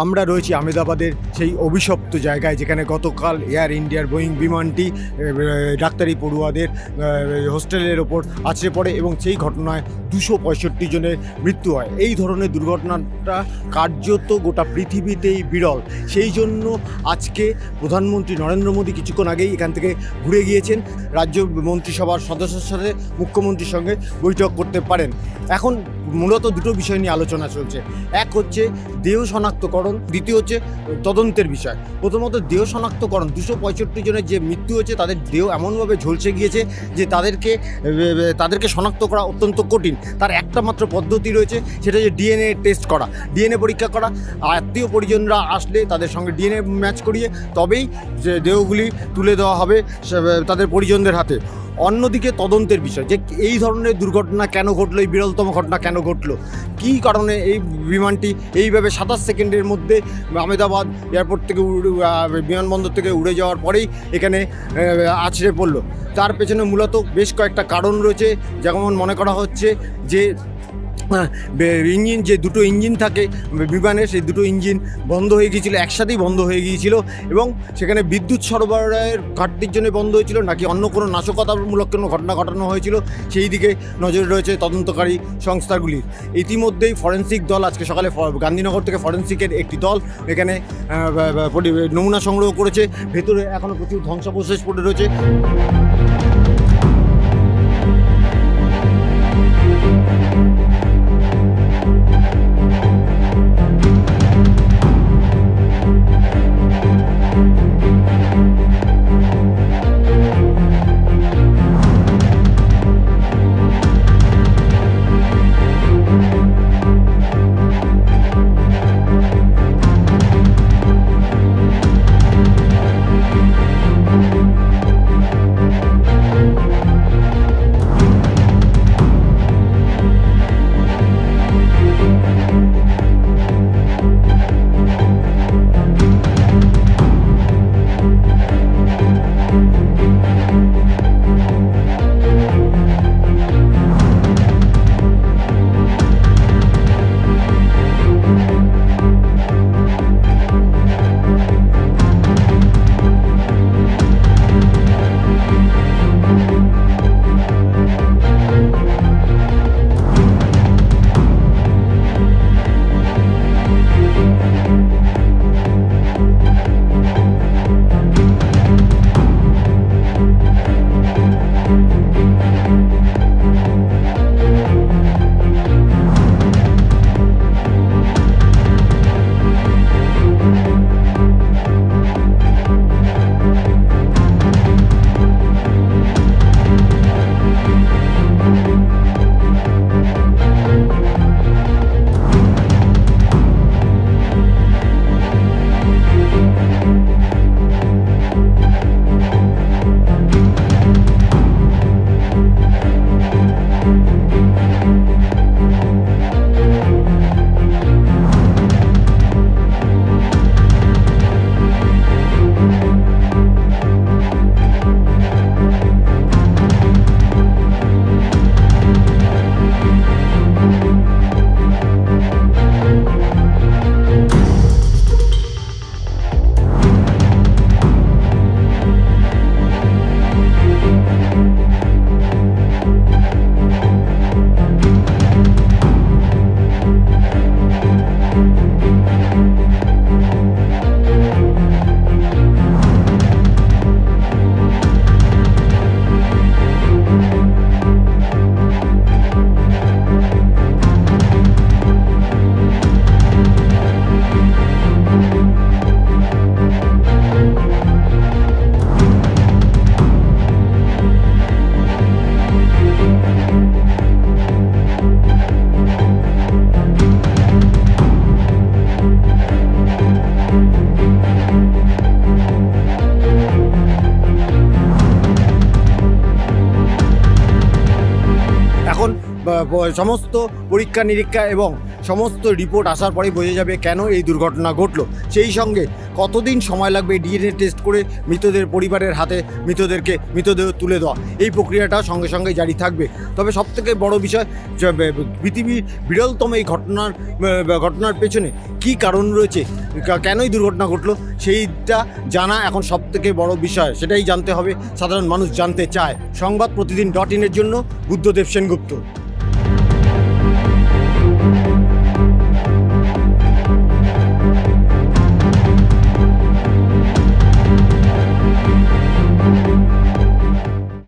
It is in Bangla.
আমরা রয়েছি আহমেদাবাদের সেই অভিশপ্ত জায়গায়, যেখানে গতকাল এয়ার ইন্ডিয়ার বোয়িং বিমানটি ডাক্তারি পড়ুয়াদের হোস্টেলের ওপর আছড়ে পড়ে এবং সেই ঘটনায় 265 জনের মৃত্যু হয়। এই ধরনের দুর্ঘটনাটা কার্যত গোটা পৃথিবীতেই বিরল। সেই জন্য আজকে প্রধানমন্ত্রী নরেন্দ্র মোদী কিছুক্ষণ আগেই এখান থেকে ঘুরে গিয়েছেন, রাজ্য মন্ত্রিসভার সদস্যের সাথে মুখ্যমন্ত্রীর সঙ্গে বৈঠক করতে পারেন। এখন মূলত দুটো বিষয় নিয়ে আলোচনা চলছে। এক হচ্ছে দেহ শনাক্তকরণ, দ্বিতীয় হচ্ছে তদন্তের বিষয়। প্রথমত দেহ শনাক্তকরণ, 265 জনের যে মৃত্যু হয়েছে তাদের দেহ এমনভাবে ঝলসে গিয়েছে যে তাদেরকে শনাক্ত করা অত্যন্ত কঠিন। তার একটা মাত্র পদ্ধতি রয়েছে, সেটা হচ্ছে ডিএনএ টেস্ট করা, ডিএনএ পরীক্ষা করা। আত্মীয় পরিজনরা আসলে তাদের সঙ্গে ডিএনএ ম্যাচ করিয়ে তবেই যে দেহগুলি তুলে দেওয়া হবে তাদের পরিজনদের হাতে। অন্যদিকে তদন্তের বিষয়, যে এই ধরনের দুর্ঘটনা কেন ঘটলো, এই বিরলতম ঘটনা কেন ঘটলো, কী কারণে এই বিমানটি এইভাবে 27 সেকেন্ডের মধ্যে আহমেদাবাদ এয়ারপোর্ট থেকে বিমানবন্দর থেকে উড়ে যাওয়ার পরেই এখানে আছড়ে পড়লো। তার পেছনে মূলত বেশ কয়েকটা কারণ রয়েছে। যেমন মনে করা হচ্ছে যে ইঞ্জিন, যে দুটো ইঞ্জিন থাকে বিমানের, সেই দুটো ইঞ্জিন বন্ধ হয়ে গিয়েছিলো, একসাথেই বন্ধ হয়ে গিয়েছিল এবং সেখানে বিদ্যুৎ সরবরাহের ঘাটতির জন্য বন্ধ হয়েছিল, নাকি অন্য কোনো নাশকতামূলক কোনো ঘটনা ঘটানো হয়েছিল, সেই দিকে নজরে রয়েছে তদন্তকারী সংস্থাগুলির। ইতিমধ্যেই ফরেন্সিক দল আজকে সকালে গান্ধীনগর থেকে ফরেন্সিকের একটি দল এখানে নমুনা সংগ্রহ করেছে। ভেতরে এখনও প্রচুর ধ্বংসাবশেষ পড়ে রয়েছে। সমস্ত পরীক্ষা নিরীক্ষা এবং সমস্ত রিপোর্ট আসার পরেই বোঝা যাবে কেন এই দুর্ঘটনা ঘটলো। সেই সঙ্গে কতদিন সময় লাগবে ডিএনএ টেস্ট করে মৃতদের পরিবারের হাতে মৃতদেহ তুলে দেওয়া, এই প্রক্রিয়াটা সঙ্গে সঙ্গে জারি থাকবে। তবে সবথেকে বড় বিষয় যে পৃথিবীর বিরলতম এই ঘটনার পেছনে কী কারণ রয়েছে, কেনই দুর্ঘটনা ঘটলো, সেইটা জানা এখন সবথেকে বড় বিষয়। সেটাই জানতে হবে, সাধারণ মানুষ জানতে চায়। সংবাদ প্রতিদিন.in-এর জন্য বুদ্ধদেব সেনগুপ্ত।